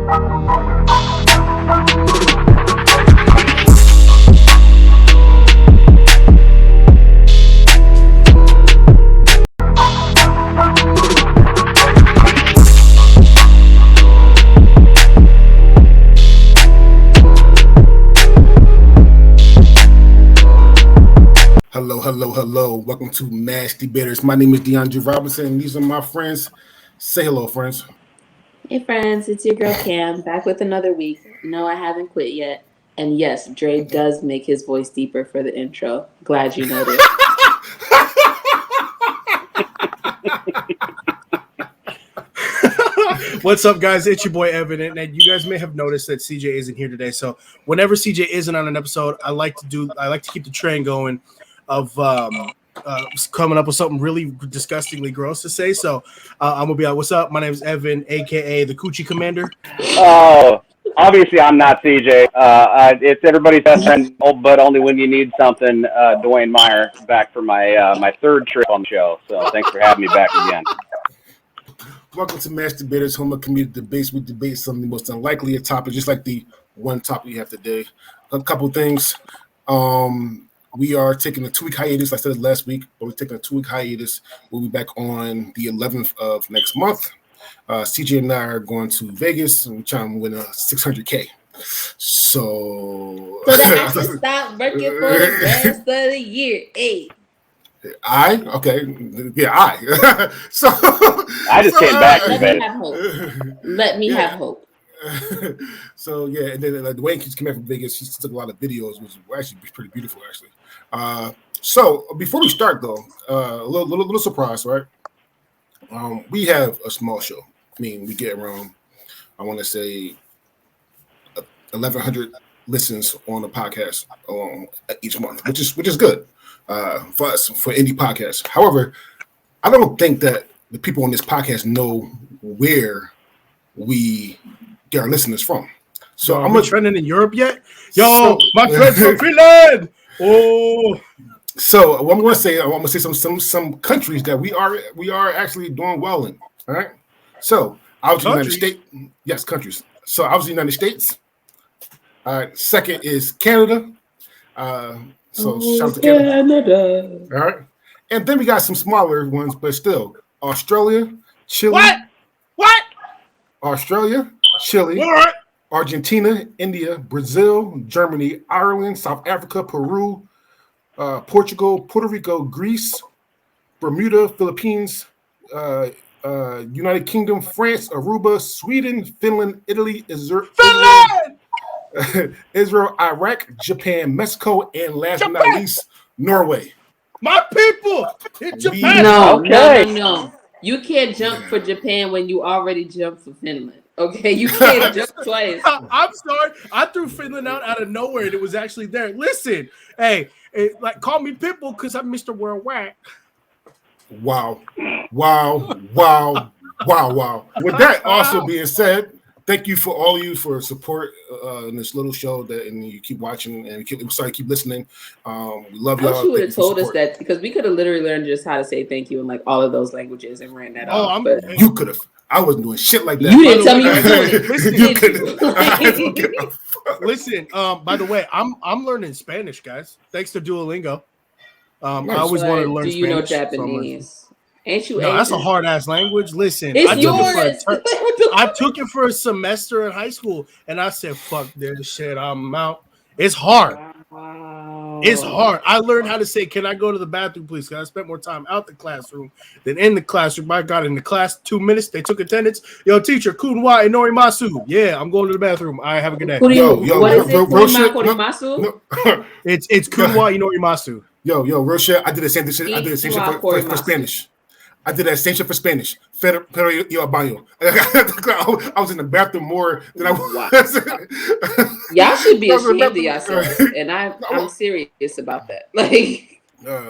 Hello. Welcome to Nasty Bitters. My name is DeAndre Robinson, and these are my friends. Say hello, friends. Hey, friends. It's your girl Cam, back with another week. No, I haven't quit yet. And yes, Dre does make his voice deeper for the intro. Glad you noticed. What's up, guys? It's your boy Evan, and you guys may have noticed that CJ isn't here today. So whenever CJ isn't on an episode, I like to keep the train going of coming up with something really disgustingly gross to say. So I'm gonna be like, "What's up? My name is Evan, aka the Coochie Commander." Oh, obviously I'm not CJ. It's everybody's best friend, but only when you need something. Dwayne Meyer, back for my third trip on the show. So thanks for having me back again. Welcome to Nasty Bitters, home of community debates. We debate some of the most unlikely topics, just like the one topic we have today. A couple things. We are taking a 2-week hiatus. I said it last week, but we're taking a 2-week hiatus. We'll be back on the 11th of next month. CJ and I are going to Vegas, and we're trying to win a $600K. So that I can stop working for the rest of the year. Hey. I so I just came back from Vegas. Let me have hope. So yeah, and then Dwayne keeps coming back from Vegas. He took a lot of videos, which were actually pretty beautiful, actually. So before we start, though, a little surprise, right? We have a small show. I mean, we get around, I want to say, 1,100 listens on the podcast each month, which is good for us, for indie podcasts. However, I don't think that the people on this podcast know where we get our listeners from. So I'm trending in Europe yet? Yo, my friends from Finland. Oh, so what I'm going to say some countries that we are actually doing well in. All right. So obviously United States, yes, countries. So obviously United States. All right. Second is Canada. So shout out to Canada. All right. And then we got some smaller ones, but still Australia, Chile. What? Australia, Chile. What? Argentina, India, Brazil, Germany, Ireland, South Africa, Peru, Portugal, Puerto Rico, Greece, Bermuda, Philippines, United Kingdom, France, Aruba, Sweden, Finland, Italy, Israel, Iraq, Japan, Mexico, and last but not least, Norway. My people in Japan. No. You can't jump for Japan when you already jumped for Finland. Okay, you can't jump twice. I'm sorry. I threw Finland out of nowhere and it was actually there. Listen, hey, like call me Pitbull because I'm Mr. Worldwide. Wow. With that also being said, thank you for all of you for support in this little show and you keep watching and keep listening. We love y'all. I wish you would have told us that because we could have literally learned just how to say thank you in like all of those languages and ran that off. But you could have. I wasn't doing shit like that. You didn't tell me you were doing it. Listen, by the way, I'm learning Spanish, guys. Thanks to Duolingo. I always wanted to learn Spanish. Do you know Japanese? Ain't you? No, that's a hard ass language. Listen, it's I took it for a semester in high school, and I said, "Fuck this shit, I'm out." It's hard. Wow. It's hard. I learned how to say, "Can I go to the bathroom, please?" Because I spent more time out the classroom than in the classroom. I got in the class 2 minutes. They took attendance. Yo, teacher, kunwa inorimasu. Yeah, I'm going to the bathroom. All right, have a good day. What is it? Kunwa It's kunwa inorimasu. Yo, real shit. I did the same shit. I did the same shit for Spanish. I did that same shit for Spanish. Pero yo baño. I was in the bathroom more than I was. Y'all should be ashamed of yourselves, and I'm serious about that. Like,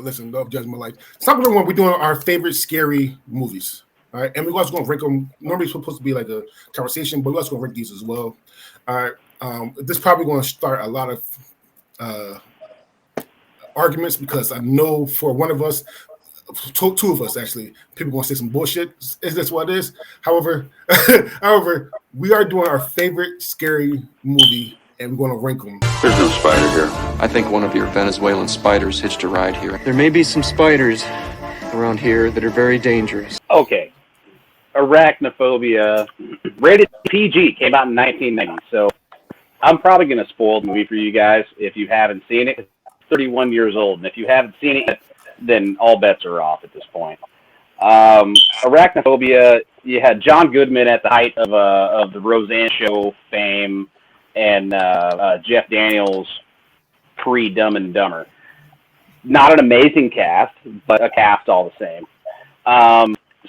listen, don't judge my life. Stop when we're doing our favorite scary movies. All right, and we're also going to rank them. Normally, it's supposed to be like a conversation, but we're also going to rank these as well. All right, this is probably going to start a lot of arguments because I know for one of us, two of us actually. People gonna say some bullshit. Is this what it is? However, we are doing our favorite scary movie, and we're gonna rank them. There's no spider here. I think one of your Venezuelan spiders hitched a ride here. There may be some spiders around here that are very dangerous. Okay. Arachnophobia, rated PG, came out in 1990. So I'm probably going to spoil the movie for you guys if you haven't seen it. It's 31 years old, and if you haven't seen it, then all bets are off at this point. Arachnophobia, you had John Goodman at the height of the Roseanne Show fame, and Jeff Daniels pre-Dumb and Dumber. Not an amazing cast, but a cast all the same.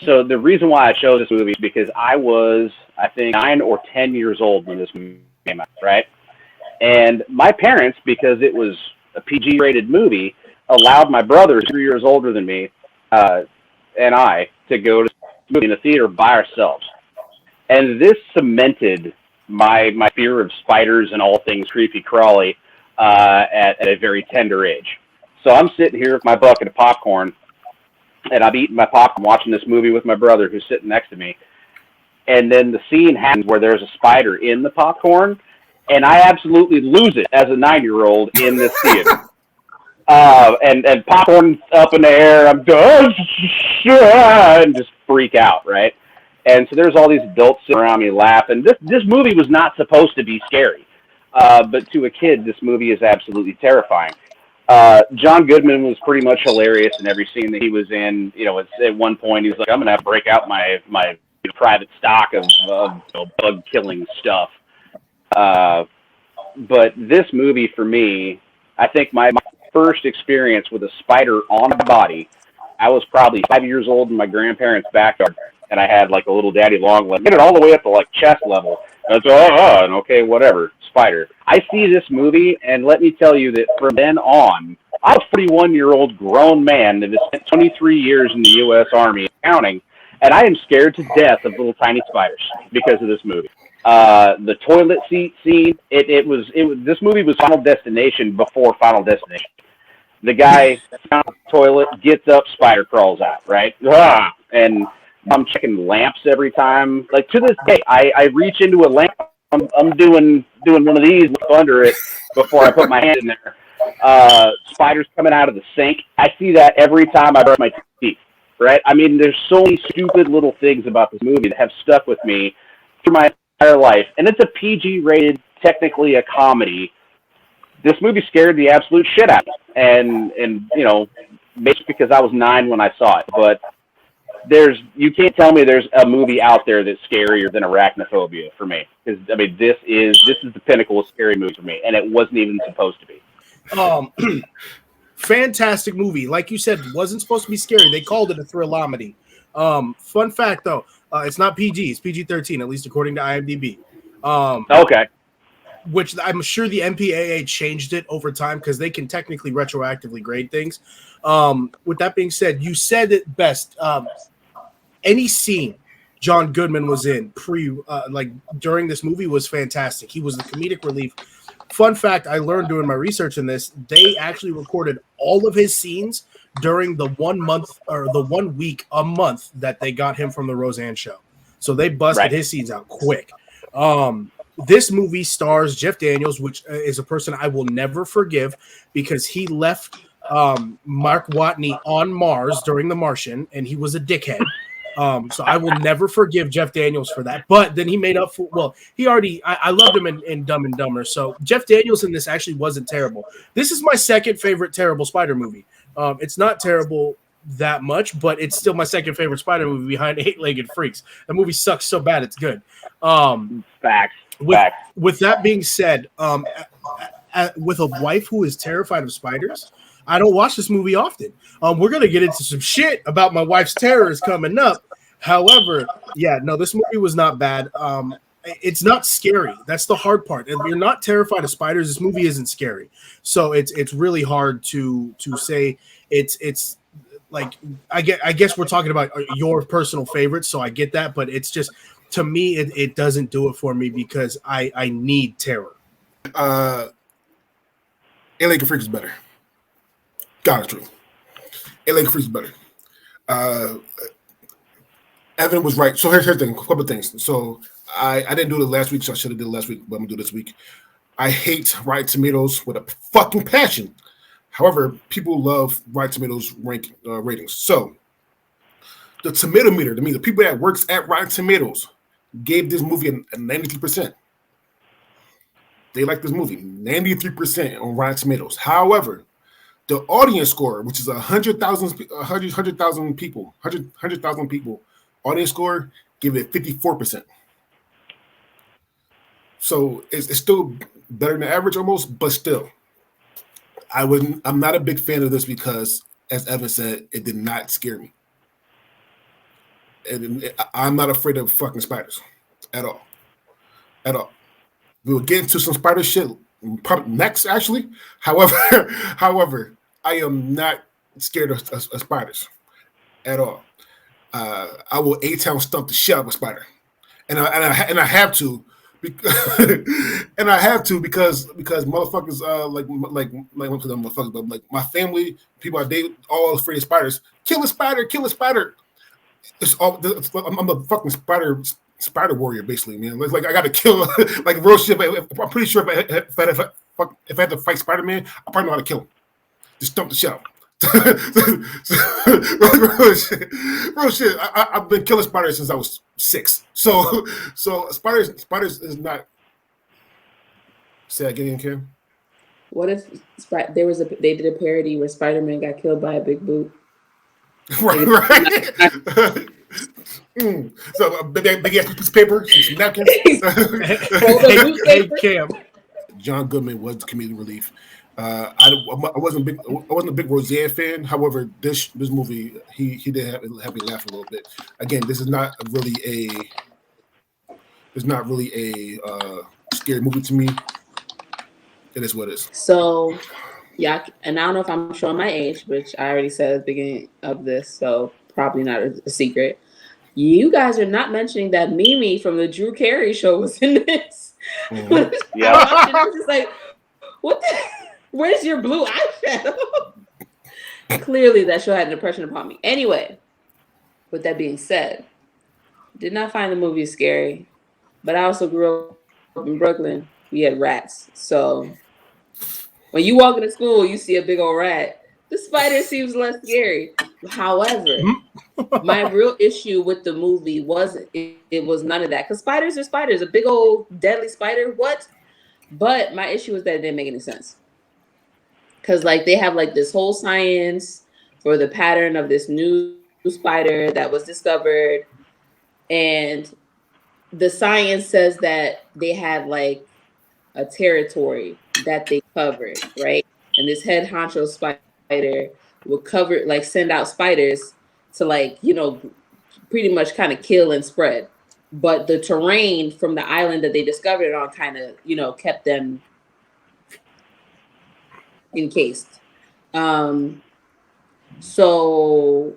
So the reason why I chose this movie is because I was, I think, 9 or 10 years old when this movie came out, right? And my parents, because it was a PG-rated movie, allowed my brother, 3 years older than me, and I, to go to the movie in the theater by ourselves. And this cemented my fear of spiders and all things creepy-crawly at a very tender age. So I'm sitting here with my bucket of popcorn, and I'm eating my popcorn, watching this movie with my brother who's sitting next to me. And then the scene happens where there's a spider in the popcorn, and I absolutely lose it as a 9-year-old in this theater. And popcorn up in the air, I'm done, and just freak out, right? And so there's all these adults sitting around me laughing. This movie was not supposed to be scary, but to a kid, this movie is absolutely terrifying. John Goodman was pretty much hilarious in every scene that he was in. You know, at one point he was like, "I'm gonna have to break out my private stock of bug killing stuff." But this movie for me, I think my first experience with a spider on my body, I was probably 5 years old in my grandparents' backyard, and I had like a little daddy long leg, made it all the way up to like chest level. And I was and okay, whatever, spider. I see this movie, and let me tell you that from then on, I'm a 41-year-old grown man that has spent 23 years in the U.S. Army counting, and I am scared to death of little tiny spiders because of this movie. The toilet seat scene, it was this movie was Final Destination before Final Destination. The guy found the toilet, gets up, spider crawls out, right? And I'm checking lamps every time. Like to this day, I reach into a lamp. I'm doing one of these under it before I put my hand in there. Spiders coming out of the sink. I see that every time I brush my teeth. Right? I mean, there's so many stupid little things about this movie that have stuck with me through my entire life. And it's a PG-rated, technically a comedy. This movie scared the absolute shit out of me. And you know, maybe because I was 9 when I saw it, but you can't tell me there's a movie out there that's scarier than Arachnophobia for me. Because I mean, this is the pinnacle of scary movies for me, and it wasn't even supposed to be. Fantastic movie. Like you said, wasn't supposed to be scary. They called it a thrillomedy. Fun fact though, it's not PG, it's PG-13, at least according to IMDb. Okay. Which I'm sure the MPAA changed it over time because they can technically retroactively grade things. With that being said, you said it best. Any scene John Goodman was in during this movie was fantastic. He was the comedic relief. Fun fact I learned doing my research in this, they actually recorded all of his scenes during the 1 month or the 1 week a month that they got him from the Roseanne Show. So they busted his scenes out quick. This movie stars Jeff Daniels, which is a person I will never forgive because he left Mark Watney on Mars during The Martian, and he was a dickhead. So I will never forgive Jeff Daniels for that. But then he made up for, I loved him in Dumb and Dumber. So Jeff Daniels in this actually wasn't terrible. This is my second favorite terrible spider movie. It's not terrible that much, but it's still my second favorite spider movie behind Eight-Legged Freaks. The movie sucks so bad it's good. Facts. With that being said, with a wife who is terrified of spiders, I don't watch this movie often. We're going to get into some shit about my wife's terrors coming up. However, this movie was not bad. It's not scary. That's the hard part. If you're not terrified of spiders, this movie isn't scary. So it's really hard to say it's like, I guess we're talking about your personal favorites, so I get that, but it's just, to me, it doesn't do it for me because I need terror. Eight-Legged Freaks is better. God, it's true. Eight-Legged Freaks is better. Evan was right. So here's the thing, a couple of things. So I didn't do it last week, so I should have did it last week, but I'm gonna do it this week. I hate Rotten Tomatoes with a fucking passion. However, people love Rotten Tomatoes ratings. So the tomato meter, the people that works at Rotten Tomatoes, gave this movie a 93%. They like this movie, 93% on Rotten Tomatoes. However, the audience score, which is 100,000 people, audience score, give it 54%. So it's still better than average almost, but still, I'm not a big fan of this because, as Evan said, it did not scare me. And I'm not afraid of fucking spiders at all. We will get into some spider shit probably next, actually. However, I am not scared of spiders at all. I will A-Town stump the shit out of a spider, and I have to, because motherfuckers like motherfuckers, but like my family, people I date, all afraid of spiders. Kill a spider. I'm a fucking spider warrior, basically, man. Like I gotta kill, like real shit. I'm pretty sure if I had to fight Spider-Man, I probably know how to kill him. Just dump the shit out. Real shit. I've been killing spiders since I was 6. So spiders is not. Say that again, Kim. What if they did a parody where Spider-Man got killed by a big boot? Right. So big ass piece of paper, some napkins. Hey, Cam. John Goodman was comedic relief. I wasn't a big Roseanne fan. However, this movie he did have me laugh a little bit. Again, this is not really a scary movie to me. It is what it is. So, yeah, and I don't know if I'm showing my age, which I already said at the beginning of this, so probably not a secret. You guys are not mentioning that Mimi from the Drew Carey show was in this. Mm-hmm. Yeah. I was just like, what the? Where's your blue eyeshadow? Clearly, that show had an impression upon me. Anyway, with that being said, did not find the movie scary, but I also grew up in Brooklyn. We had rats. So when you walk into school, you see a big old rat. The spider seems less scary. However, my real issue with the movie wasn't it was none of that. Because spiders are spiders. A big old deadly spider, what? But my issue was that it didn't make any sense. Because like they have like this whole science for the pattern of this new spider that was discovered. And the science says that they had like a territory that they covered, right? And this head honcho spider would cover, like send out spiders to like, pretty much kind of kill and spread. But the terrain from the island that they discovered it on kind of, kept them encased. So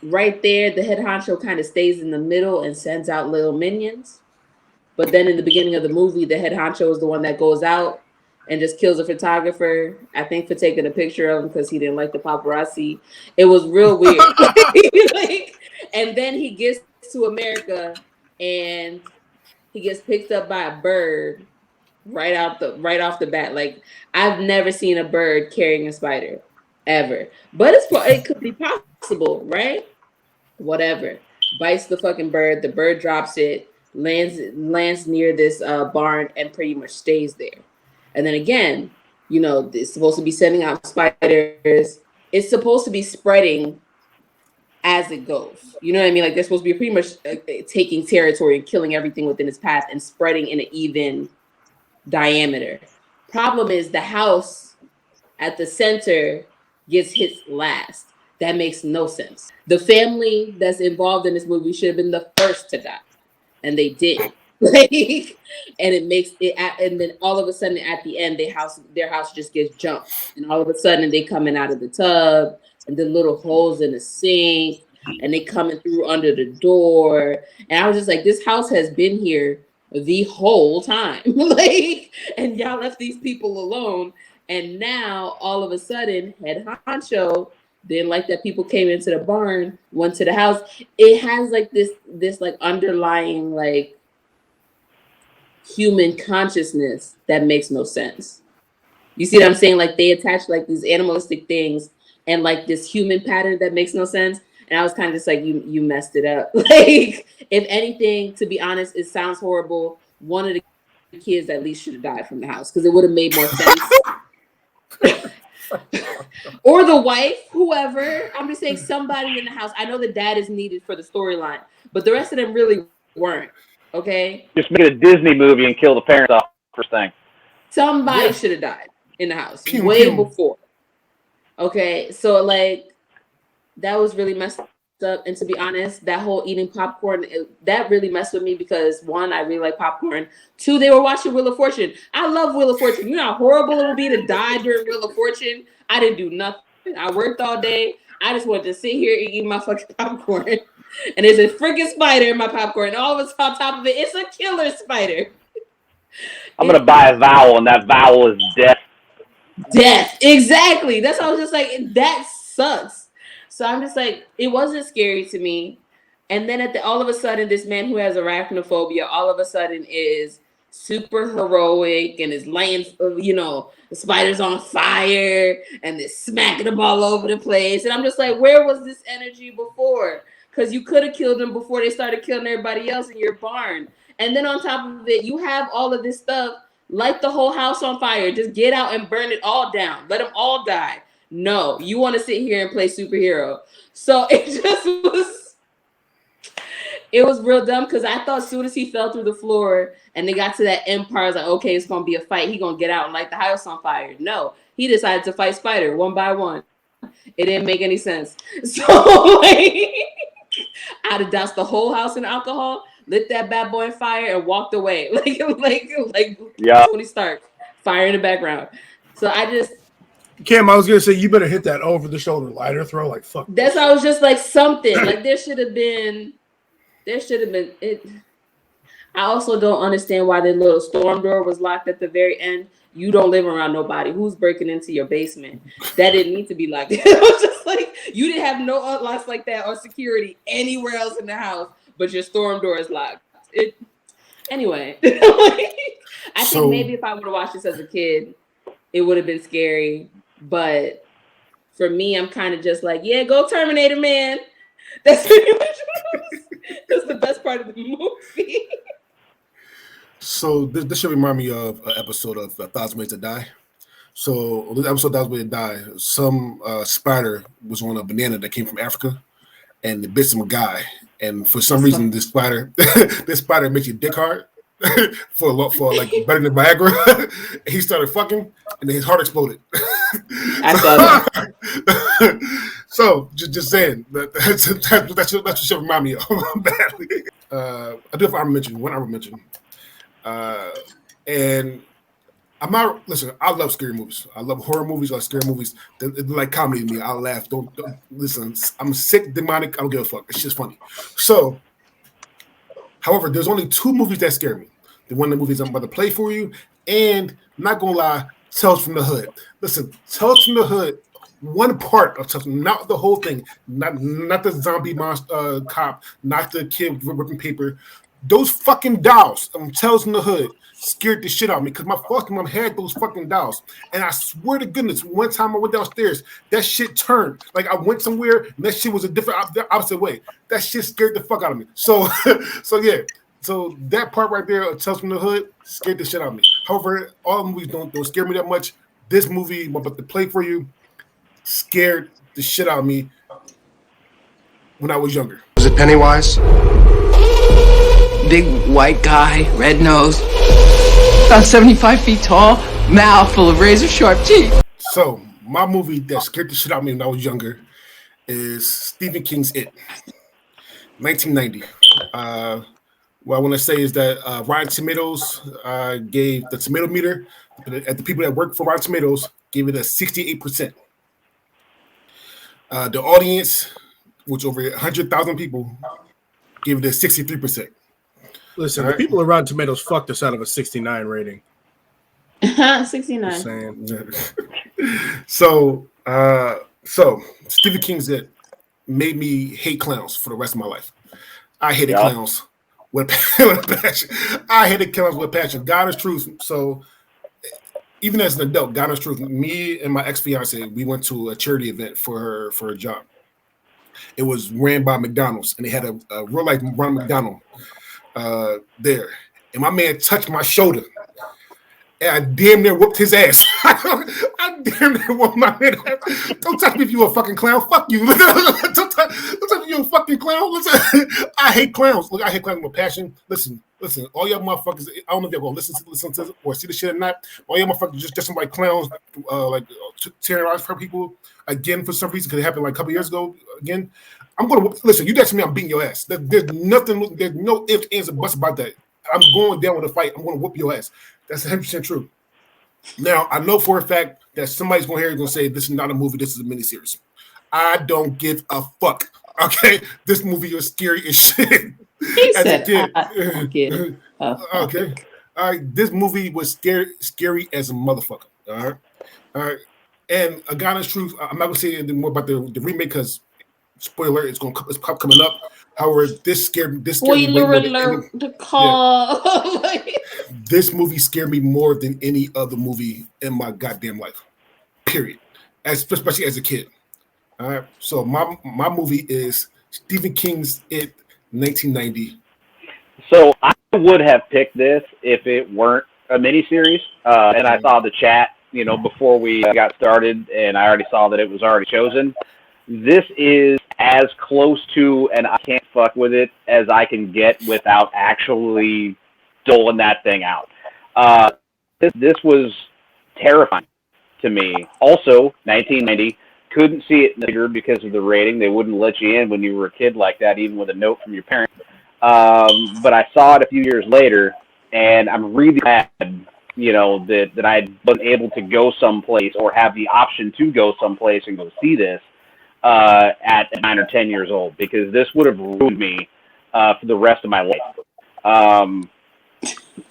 right there, the head honcho kind of stays in the middle and sends out little minions. But then in the beginning of the movie, the head honcho is the one that goes out and just kills a photographer, I think for taking a picture of him because he didn't like the paparazzi. It was real weird. And then he gets to America and he gets picked up by a bird right off the bat. Like, I've never seen a bird carrying a spider ever, but it could be possible, right? Whatever. Bites the fucking bird. The bird drops it, lands near this barn, and pretty much stays there. And then again, it's supposed to be sending out spiders. It's supposed to be spreading as it goes. You know what I mean? Like they're supposed to be pretty much taking territory and killing everything within its path and spreading in an even diameter. Problem is the house at the center gets hit last. That makes no sense. The family that's involved in this movie should have been the first to die, and they didn't. And it makes it, and then all of a sudden at the end, their house just gets jumped, and all of a sudden they coming out of the tub, and the little holes in the sink, and they coming through under the door, and I was just like, this house has been here the whole time, and y'all left these people alone, and now all of a sudden, head honcho Didn't like that people came into the barn, went to the house. It has like this like underlying like human consciousness that makes no sense. You see what I'm saying? Like they attach like these animalistic things and like this human pattern that makes no sense. And I was kind of just like, you messed it up. Like, if anything, to be honest, it sounds horrible. One of the kids at least should have died from the house because it would have made more sense. Or the wife, whoever. I'm just saying somebody in the house. I know the dad is needed for the storyline, but the rest of them really weren't. Okay? Just make it a Disney movie and kill the parents off first thing. Somebody should have died in the house way before. Okay? So, like, that was really messed up. And to be honest, that whole eating popcorn, that really messed with me because one, I really like popcorn. Two, they were watching Wheel of Fortune. I love Wheel of Fortune. You know how horrible it would be to die during Wheel of Fortune? I didn't do nothing. I worked all day. I just wanted to sit here and eat my fucking popcorn. And there's a freaking spider in my popcorn. And all of us on top of it, it's a killer spider. I'm going to buy a vowel, and that vowel is death. Death. Exactly. That's why I was just like, that sucks. So I'm just like, it wasn't scary to me. And then all of a sudden, this man who has arachnophobia, all of a sudden is super heroic and is laying, the spiders on fire and they're smacking them all over the place. And I'm just like, where was this energy before? Because you could have killed them before they started killing everybody else in your barn. And then on top of it, you have all of this stuff, light the whole house on fire. Just get out and burn it all down. Let them all die. No, you want to sit here and play superhero. So it was real dumb because I thought as soon as he fell through the floor and they got to that end part, I was like, okay, it's going to be a fight. He's going to get out and light the house on fire. No, he decided to fight Spider one by one. It didn't make any sense. So I'd have doused the whole house in alcohol, lit that bad boy on fire, and walked away. Like Tony Stark, fire in the background. So I just... Cam, I was gonna say you better hit that over the shoulder lighter throw, like fuck. That's why I was just like something. Like there should have been it. I also don't understand why the little storm door was locked at the very end. You don't live around nobody. Who's breaking into your basement? That didn't need to be locked. It was just like you didn't have no unlocks like that or security anywhere else in the house, but your storm door is locked. Anyway. I think maybe if I would have watched this as a kid, it would have been scary. But for me, I'm kind of just like, yeah, go Terminator, man. That's pretty much that's the best part of the movie. So this should remind me of an episode of 1,000 Ways to Die. So this episode, 1,000 Ways to Die, some spider was on a banana that came from Africa, and it bit some guy. And for some reason, this spider makes your dick hard. for like better than Viagra. He started fucking, and then his heart exploded. I saw that. So just saying that's what should remind me of badly. I do have one honorable mention. And I'm not listen. I love scary movies. I love horror movies. I love scary movies. They're like comedy to me. I laugh. Don't listen. I'm sick, demonic. I don't give a fuck. It's just funny. So. However, there's only two movies that scare me. The one of the movies I'm about to play for you, and I'm not gonna lie, Tales from the Hood. Listen, Tales from the Hood, one part of Tales, not the whole thing, not the zombie monster cop, not the kid ripping paper. Those fucking dolls, Tales from the Hood, scared the shit out of me because my fucking mom had those fucking dolls. And I swear to goodness, one time I went downstairs, that shit turned. Like I went somewhere and that shit was a different opposite way. That shit scared the fuck out of me. So yeah. So that part right there, Tales from the Hood, scared the shit out of me. However, all movies don't scare me that much. This movie I'm about to play for you scared the shit out of me when I was younger. Was it Pennywise? Big white guy, red nose, about 75 feet tall, mouth full of razor sharp teeth. So my movie that scared the shit out of me when I was younger is Stephen King's It, 1990. What I want to say is that Rotten Tomatoes gave the tomato meter, at the people that work for Rotten Tomatoes, gave it a 68%. The audience, which over 100,000 people, gave it a 63%. Listen, the people around Tomatoes fucked us out of a 69 rating. 69. So So Stephen King's It made me hate clowns for the rest of my life. I hated clowns with passion. I hated clowns with passion. God is truth. So even as an adult, God is truth. Me and my ex-fiance, we went to a charity event for her job. It was ran by McDonald's, and they had a real life Ronald McDonald there. And my man touched my shoulder. And I damn near whooped his ass. I damn near whooped my man. Don't touch me if you a fucking clown. Fuck you. Don't touch me if you a fucking clown. Listen, I hate clowns. Look, I hate clowns with passion. Listen. All y'all motherfuckers, I don't know if y'all gonna listen to or see the shit or not. All y'all motherfuckers just some like clowns, terrorize for people again for some reason because it happened like a couple years ago again. I'm gonna listen. You touch me, I'm beating your ass. There's nothing. There's no ifs, ands, and buts about that. I'm going down with a fight. I'm gonna whoop your ass. That's 100% true. Now, I know for a fact that somebody's going to hear it and say, this is not a movie, this is a miniseries. I don't give a fuck. Okay? This movie was scary as shit. He said, I don't give a fuck. Okay. All right. This movie was scary as a motherfucker. All right. And A God is Truth, I'm not going to say anything more about the remake because, spoiler, it's coming up. However, this scared me. Spoiler alert, the call. Yeah. This movie scared me more than any other movie in my goddamn life. Period. Especially as a kid. All right. So my movie is Stephen King's It, 1990. So I would have picked this if it weren't a miniseries. And I saw the chat, before we got started, and I already saw that it was already chosen. This is as close to and I can't fuck with it as I can get without actually doling that thing out. This was terrifying to me. Also, 1990, couldn't see it in the theater because of the rating. They wouldn't let you in when you were a kid like that, even with a note from your parents. But I saw it a few years later, and I'm really glad, that I wasn't able to go someplace or have the option to go someplace and go see this at 9 or 10 years old, because this would have ruined me for the rest of my life.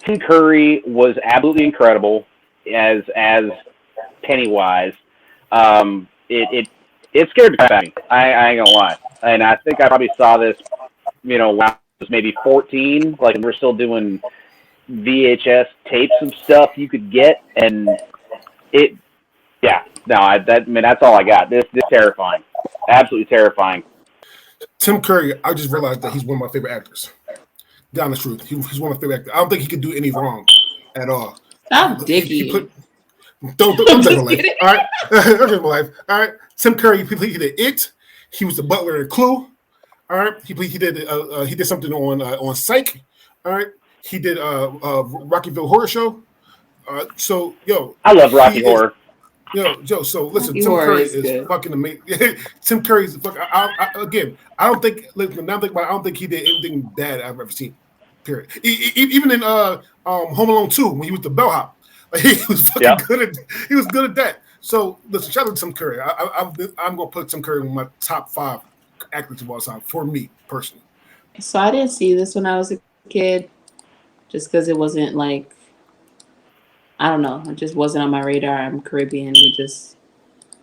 Tim Curry was absolutely incredible as Pennywise. It scared the crap out of me. I ain't gonna lie, and I think I probably saw this, when I was maybe 14, like we're still doing VHS tapes and stuff you could get, and that's all I got. This terrifying, absolutely terrifying. Tim Curry, I just realized that he's one of my favorite actors. The honest truth, he's one of my favorite actors. I don't think he could do any wrong at all. Stop digging. Don't take my life. All right, don't take my life. All right, Tim Curry, he did It. He was the butler in Clue. All right, he did something on Psych. All right, he did Rockyville Horror Show. So I love Rocky Horror. Joe. So listen, Rocky Tim Horror Curry is fucking amazing. Tim Curry's fucking. I don't think. Listen, now think about it, I don't think he did anything bad I've ever seen. Period. Even in Home Alone 2, when he was the bellhop, like, he was fucking good. He was good at that. So listen, shout out to Tim Curry. I'm gonna put Tim Curry in my top 5 actors of all time for me personally. So I didn't see this when I was a kid, just because it wasn't like, I don't know, it just wasn't on my radar. I'm Caribbean.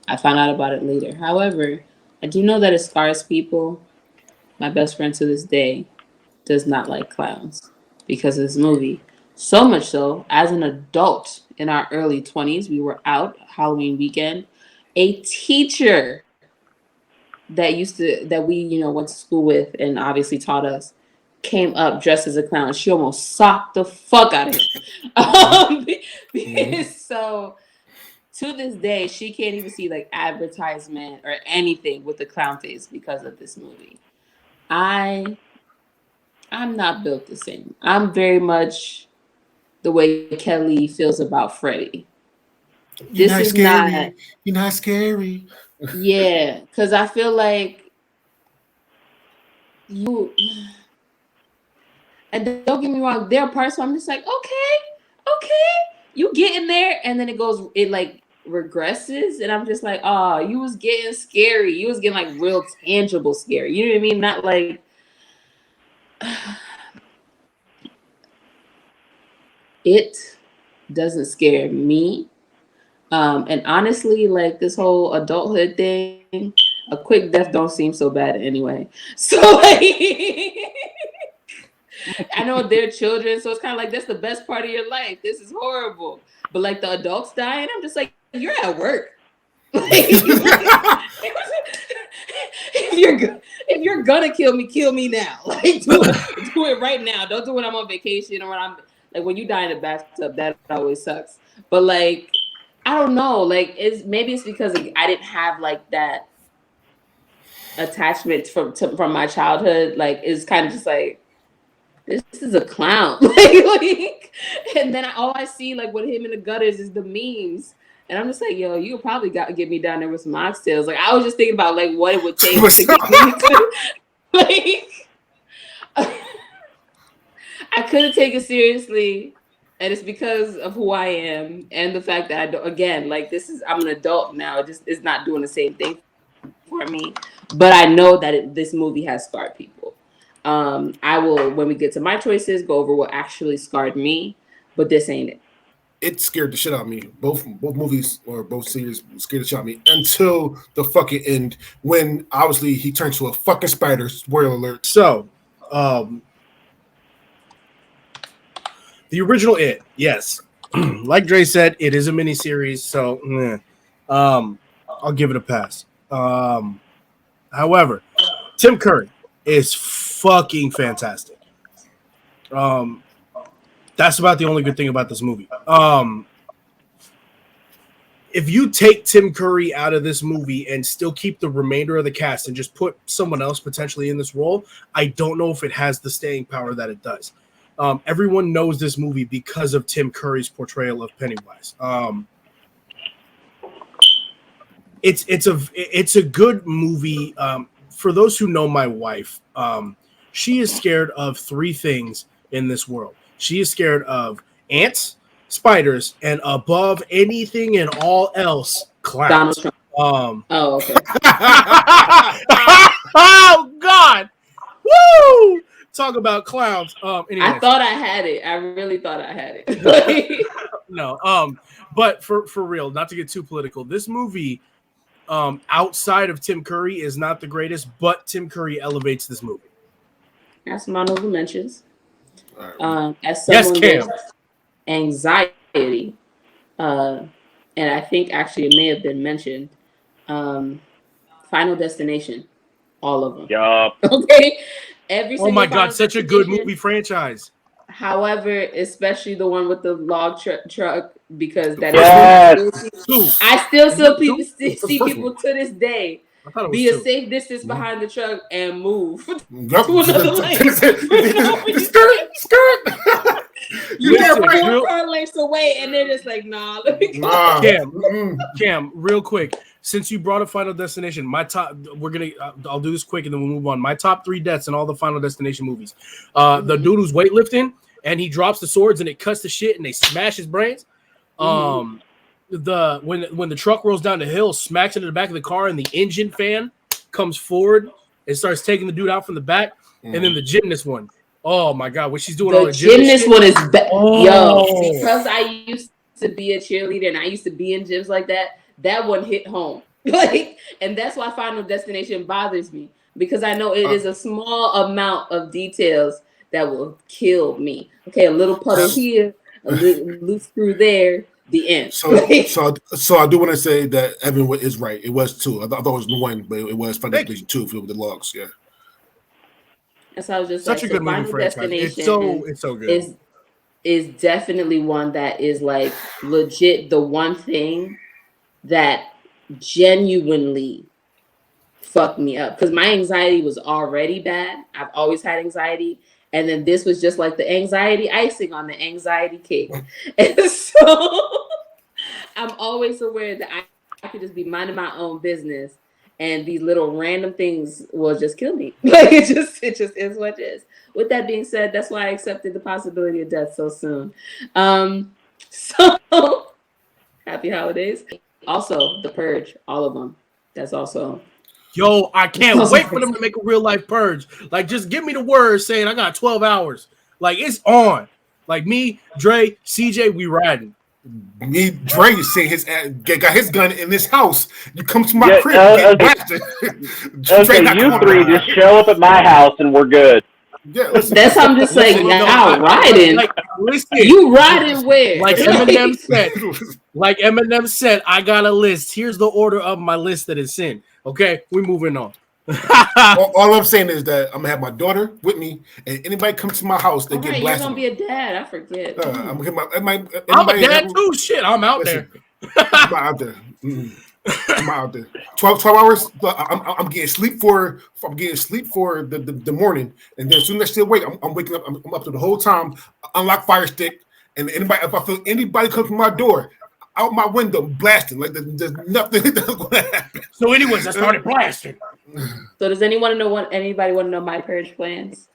I found out about it later. However, I do know that it scars people. My best friend to this day does not like clowns because of this movie. So much so, as an adult in our early 20s, we were out Halloween weekend. A teacher that we went to school with and obviously taught us came up dressed as a clown. She almost socked the fuck out of him. So to this day, she can't even see like advertisement or anything with the clown face because of this movie. I'm not built the same. I'm very much the way Kelly feels about Freddie. You're not scary. Yeah, because I feel like you. And don't get me wrong, there are parts where I'm just like, okay, you get in there, and then it like regresses, and I'm just like, oh, you was getting scary. You was getting like real tangible scary. You know what I mean? Not like it doesn't scare me. And honestly, like this whole adulthood thing, a quick death don't seem so bad anyway. So like, I know they're children, so it's kind of like that's the best part of your life. This is horrible, but like the adults dying, I'm just like, you're at work. Like, if you're gonna kill me now. Like do it right now. Don't do it when I'm on vacation or when I'm like when you die in the bathtub. That always sucks. But like, I don't know. Like, maybe it's because I didn't have like that attachment from my childhood. Like, it's kind of just like, this is a clown. like, and then all I see like with him in the gutters is the memes. And I'm just like, yo, you probably got to get me down there with some oxtails. Like, I was just thinking about like what it would take to get me to, like, I couldn't take it seriously, and it's because of who I am and the fact that I don't. Again, like I'm an adult now. It's not doing the same thing for me. But I know that this movie has scarred people. I will, when we get to my choices, go over what actually scarred me. But this ain't it. It scared the shit out of me. Both movies or both series scared the shit out of me until the fucking end when obviously he turns to a fucking spider. Spoiler alert. So, the original It, yes. Like Dre said, it is a miniseries, so I'll give it a pass. However, Tim Curry is fucking fantastic. That's about the only good thing about this movie. If you take Tim Curry out of this movie and still keep the remainder of the cast and just put someone else potentially in this role, I don't know if it has the staying power that it does. Everyone knows this movie because of Tim Curry's portrayal of Pennywise. It's a good movie. For those who know my wife, she is scared of three things in this world. She is scared of ants, spiders, and above anything and all else, clowns. Oh, okay. Oh God! Woo! Talk about clowns. Anyways. I thought I had it. I really thought I had it. No. But for real, not to get too political, this movie, outside of Tim Curry, is not the greatest, but Tim Curry elevates this movie. That's my honorable mentions. As someone with anxiety, and I think actually it may have been mentioned, Final Destination, all of them. Yup. Okay. Every oh my God, such a good movie franchise. However, especially the one with the log truck, because that Yes. I still people see people to this day be a safe distance behind the truck and move to another lane. Skirt. You're 4 car lengths away, and they're just like, nah, let me go. Cam, real quick. Since you brought up Final Destination, my top, I'll do this quick and then we'll move on. My top 3 deaths in all the Final Destination movies. The dude who's weightlifting and he drops the swords and it cuts the shit and they smash his brains. When the truck rolls down the hill, smacks into the back of the car and the engine fan comes forward and starts taking the dude out from the back. And then the gymnast one. Oh my God, what she's doing all the gymnast one is yo, because I used to be a cheerleader and I used to be in gyms like that. That one hit home. Like, and that's why Final Destination bothers me, because I know it is a small amount of details that will kill me. Okay, a little puddle here, a loose screw there, the end. So I do want to say that Evan is right. It was 2. I thought it was 1, but it was Final Destination 2 with the logs. Yeah. That's how I was just such like, a good movie franchise. It's so good. Is definitely one that is like legit the one thing that genuinely fucked me up, because my anxiety was already bad. I've always had anxiety, and then this was just like the anxiety icing on the anxiety cake. And so I'm always aware that I could just be minding my own business, and these little random things will just kill me. Like it just is what it is. With that being said, that's why I accepted the possibility of death so soon. So happy holidays. Also, The Purge, all of them. That's also. Yo, I can't wait for them to make a real life Purge. Like, just give me the word saying I got 12 hours. Like, it's on. Like me, Dre, CJ, we riding. Me, Dre, saying his got his gun in this house. You come to my crib, get blasted. You three just show up at my house and we're good. Yeah, listen, that's how I'm just like, y'all riding. Like, listen, you riding where? Like Eminem said, I got a list. Here's the order of my list that it's in. Okay, we moving on. all I'm saying is that I'm gonna have my daughter with me, and anybody comes to my house, they get blasted. You're gonna be a dad. I forget. I'm a dad too. Shit, I'm out there. I'm out there. I'm out there. 12 hours. I'm getting sleep for. I'm getting sleep for the morning, and then as soon as I still wake, I'm waking up. I'm up to the whole time. Unlock Fire Stick, and if I feel anybody come to my door, out my window, blasting like there's nothing that's going to happen. So, anyways, I started blasting. So, does anybody want to know my purge plans?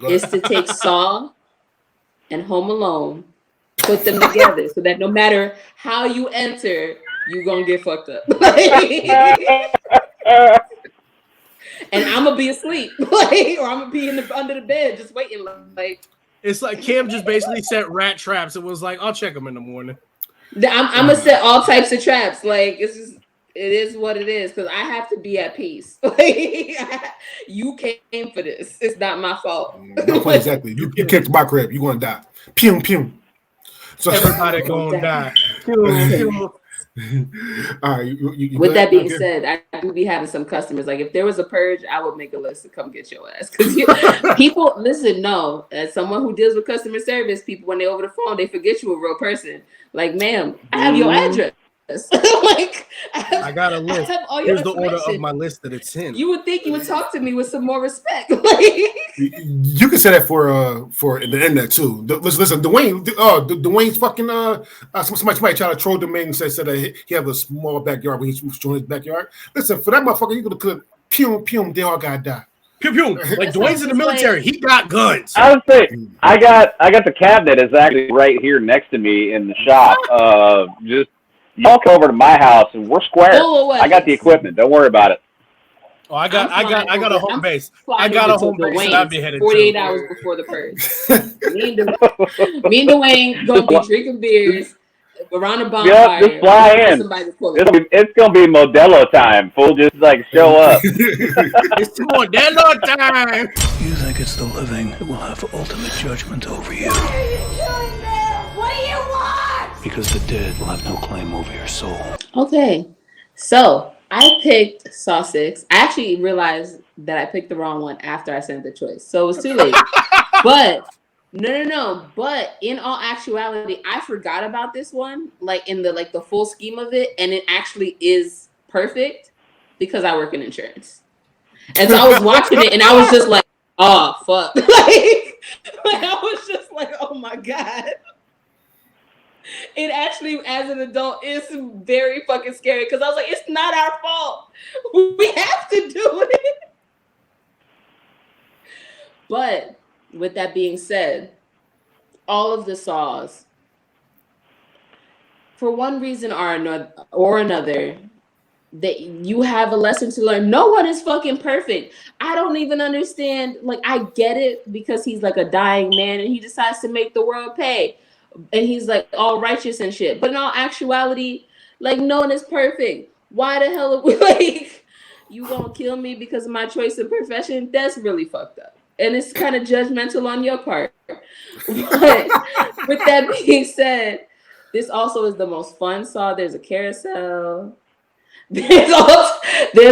Is to take Saw and Home Alone, put them together, so that no matter how you enter, you're gonna get fucked up. And I'm gonna be asleep, or I'm gonna be under the bed just waiting. It's like Cam just basically set rat traps. It was like, I'll check them in the morning. I'm gonna set all types of traps. Like it is what it is, because I have to be at peace. You came for this. It's not my fault. No, exactly. You came to my crib. You're gonna die. Pew pew. So everybody gonna die. Pew, pew. All right. With that being said, I do be having some customers. Like if there was a purge, I would make a list to come get your ass. Because people listen. No, as someone who deals with customer service, people when they're over the phone, they forget you a real person. Like, ma'am, I have your address. Like I got a list. Here's the order of my list that it's in. You would think you would talk to me with some more respect. You can say that for the internet too. Listen, Dwayne's fucking somebody tried to troll Dwayne and said that he have a small backyard when he's showing his backyard. Listen, for that motherfucker, you could have pew, they all gotta die. Pew pew. Like Dwayne's in the military, he got guns. I would say I got the cabinet is actually right here next to me in the shop. Just y'all come over to my house and we're square. I got the equipment. Don't worry about it. Oh, I got a home base. I got a home base. And I'd be headed 48 hours before the purge. me and Dwayne gonna be drinking beers around the bonfire. Yep, just fly in. It's gonna be Modelo time. Fool, just like show up. It's Modelo time. You think it's the living that will have ultimate judgment over you? What are you doing there? What do you want? Because the dead will have no claim over your soul. Okay, so I picked Saw 6. I actually realized that I picked the wrong one after I sent the choice, so it was too late. But no. But in all actuality, I forgot about this one, like in the full scheme of it, and it actually is perfect because I work in insurance, and so I was watching it, and I was just like, oh fuck, like I was just like, oh my god. It actually, as an adult, is very fucking scary because I was like, it's not our fault. We have to do it. But with that being said, all of the Saws, for one reason or another, that you have a lesson to learn. No one is fucking perfect. I don't even understand. Like, I get it because he's like a dying man and he decides to make the world pay. And he's like all righteous and shit. But in all actuality, like no one is perfect. Why the hell are we like, you gonna kill me because of my choice of profession? That's really fucked up. And it's kind of judgmental on your part. But with that being said, this also is the most fun Saw. There's a carousel. There's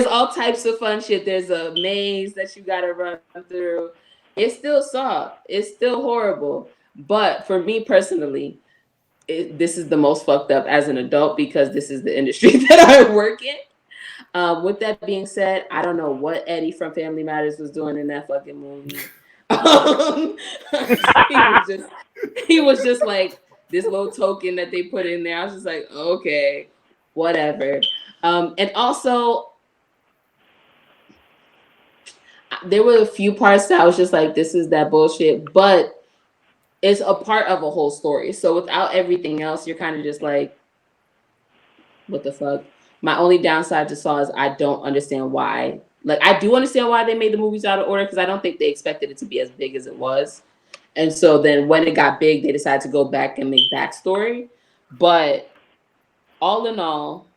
all types of fun shit. There's a maze that you gotta run through. It's still Saw. It's still horrible. But for me personally, this is the most fucked up as an adult because this is the industry that I work in. With that being said, I don't know what Eddie from Family Matters was doing in that fucking movie. He was just like this little token that they put in there. I was just like, okay, whatever. And also, there were a few parts that I was just like, this is that bullshit. But it's a part of a whole story. So without everything else, you're kind of just like, what the fuck? My only downside to Saw is I don't understand why. Like, I do understand why they made the movies out of order because I don't think they expected it to be as big as it was. And so then when it got big, they decided to go back and make backstory. But all in all,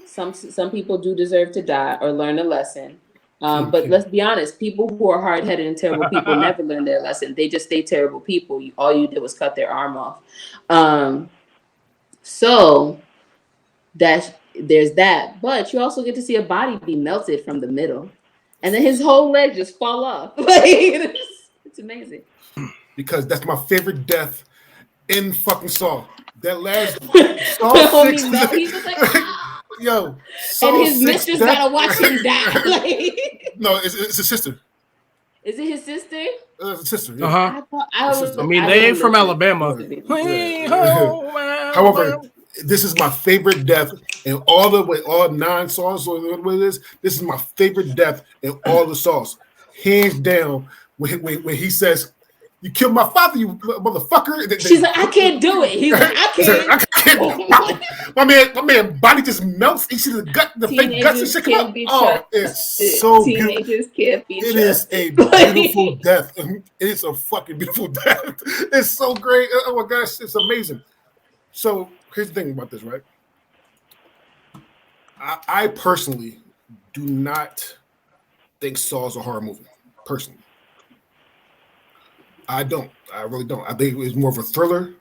some people do deserve to die or learn a lesson. But let's be honest, people who are hard-headed and terrible people never learn their lesson. They just stay terrible people. All you did was cut their arm off. So there's that. But you also get to see a body be melted from the middle. And then his whole leg just fall off. Like, it's amazing. Because that's my favorite death in fucking Saw. That last Saw 6. He was like, ah! Yo, Saw and his mistress gotta watch him die. Like, no, it's his sister. Is it his sister? It's his sister. Yeah. I mean, they ain't from Alabama. However, this is my favorite death in all 9 Saws. Or what it is. This is my favorite death in all the Saws, hands down. When he says, "You killed my father, you motherfucker." She's like, "I can't do it." He's like, "I can't." My man, body just melts. You see the fake guts and shit come out. Oh, it's so teenagers beautiful. Can't be it is a beautiful death. It is a fucking beautiful death. It's so great. Oh my gosh, it's amazing. So here's the thing about this, right? I personally do not think Saw is a horror movie. Personally. I don't. I really don't. I think it's more of a thriller.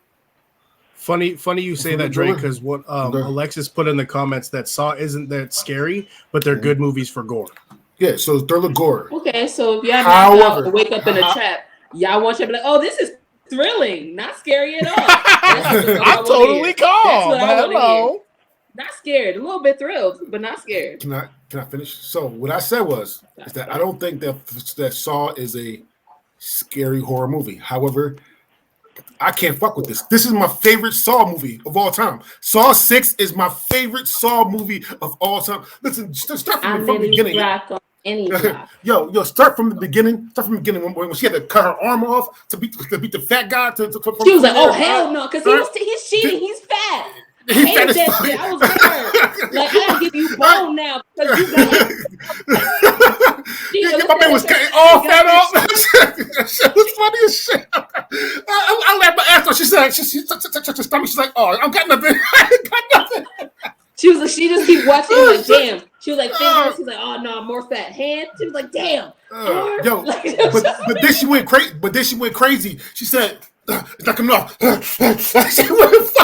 Funny you say that, Dre, because what Alexis put in the comments that Saw isn't that scary, but they're good movies for gore. Yeah, so it's thriller gore. Okay, so if y'all wake up in a trap, y'all want you to be like, "Oh, this is thrilling, not scary at all." I'm totally calm. Hello. Not scared, a little bit thrilled, but not scared. Can I finish? So what I said is that I don't think that Saw is a scary horror movie. However, I can't fuck with this. This is my favorite Saw movie of all time. Saw 6 is my favorite Saw movie of all time. Listen, start from the beginning. Yo, start from the beginning. Start from the beginning when she had to cut her arm off to beat the fat guy. She was like, "Oh hell no," because he's cheating. He's fat. I hated that shit. I was hurt. Like, I gotta give you bone now because you got. My man was getting all fat off. That shit was funny as shit. I laughed my ass off. She said, she touched her stomach. She's like, "Oh, I got nothing. I got nothing." She just keep watching. Like, damn. She was like, fingers. She's like, "Oh no, more fat hand." She was like, "Damn." Yo, but then she went crazy. She said, "It's not enough."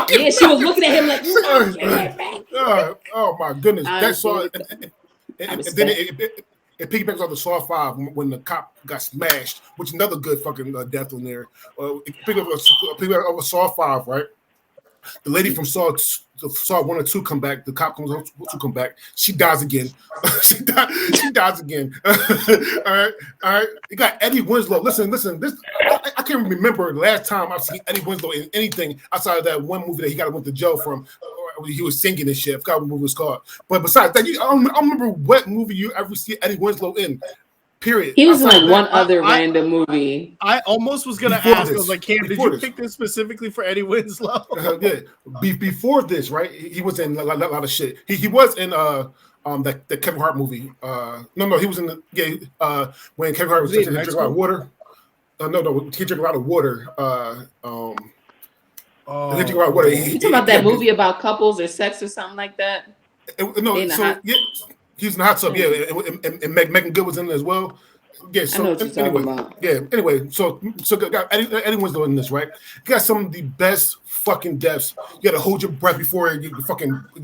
She was looking at him like, oh my goodness. That Saw, and then it piggybacks off the Saw 5 when the cop got smashed, which is another good fucking death on there. It piggybacks off Saw 5, right? The lady from Saw 1 or 2 come back. The cop comes to come back. She dies again. she dies again. All right. You got Eddie Winslow. Listen. This I can't remember the last time I've seen Eddie Winslow in anything outside of that one movie that he went to jail from. He was singing and shit. I forgot what movie it was called. But besides that, I don't remember what movie you ever see Eddie Winslow in. Period. He was in like one other random movie. I almost was gonna ask. I was like, "Cam, did you pick this specifically for Eddie Winslow?" Yeah. Before this, right? He was in a lot of shit. He was in the Kevin Hart movie. No, he was in the when Kevin Hart was drinking a lot of water. No, he drank a lot of water. You talking about that movie about couples or sex or something like that? He was in the hot tub, and Megan Good was in it as well. Yeah, so I know what you're talking about. Yeah, anyway, so got Eddie Winslow in this, right? You got some of the best fucking deaths. You gotta hold your breath before your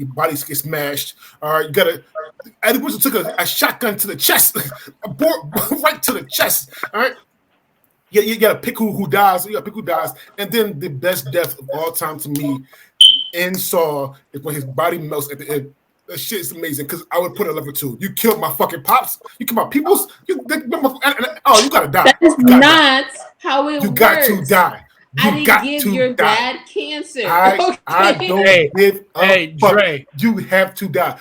body gets smashed. All right, Eddie Winslow took a shotgun to the chest, right to the chest. All right. Yeah, you gotta pick who dies. And then the best death of all time to me in Saw is when his body melts at the end. That shit is amazing because I would put it level 2. You killed my fucking pops. You killed my peoples. You gotta die. That is not how it works. You got to die. I didn't give your dad cancer. I don't give a fuck. Dre. You have to die.